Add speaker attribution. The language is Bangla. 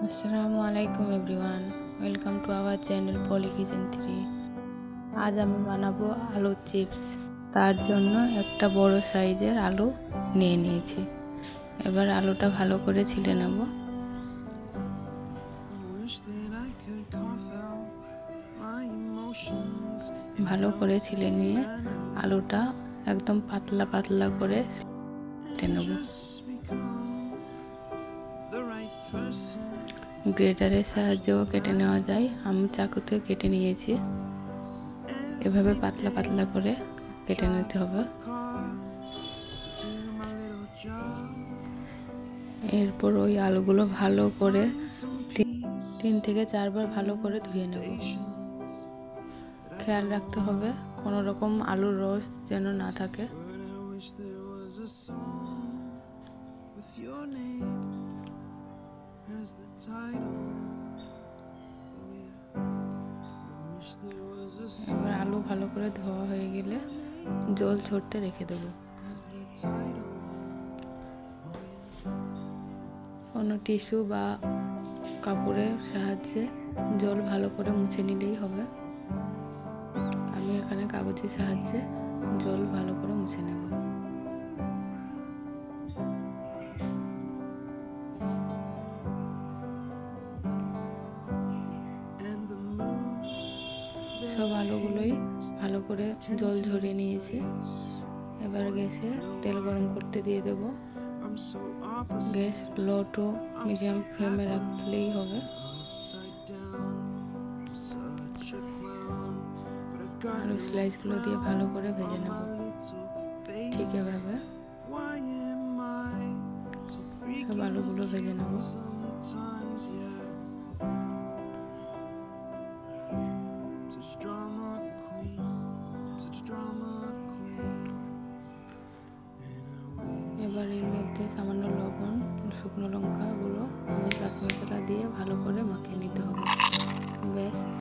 Speaker 1: আসসালামু আলাইকুম everyone, welcome to our channel Poly Kitchen 3। আজ আমি বানাবো আলুর চিপস। তার জন্য একটা বড় সাইজের আলু নিয়ে নিয়েছি। এবার আলুটা ভালো করে ছিলে নেব। ভালো করে ছিলে নিয়ে আলুটা একদম পাতলা পাতলা করে কেটে নেব। গ্রেটারের সাহায্যেও কেটে নেওয়া যায়, আমি চাকুতে কেটে নিয়েছি। এভাবে পাতলা পাতলা করে কেটে নিতে হবে। এরপর ওই আলুগুলো ভালো করে 3 থেকে 4 বার ভালো করে ধুয়ে নেব। খেয়াল রাখতে হবে কোনো রকম আলুর রস যেন না থাকে। এবার আলু ভালো করে ধোয়া হয়ে গেলে জল ঝরতে রেখে দেব। কোনো টিস্যু বা কাপড়ের সাহায্যে জল ভালো করে মুছে নিলেই হবে। আমি এখানে কাগজের সাহায্যে জল ভালো করে মুছে নেব। সব আলুগুলোই ভালো করে জল ঝরিয়ে নিয়েছি। এবার গ্যাসে তেল গরম করতে দিয়ে দেব। গ্যাস লো টু মিডিয়াম ফ্লেমে রাখলেই হবে। আলু স্লাইসগুলো দিয়ে ভালো করে ভেজে নেব। ঠিক এভাবে সব আলুগুলো ভেজে নেব। এবার এর মধ্যে সামান্য লবণ, শুকনো লঙ্কা গুঁড়ো এবং চাট মশলা দিয়ে ভালো করে মাখিয়ে নিতে হবে। ব্যাস।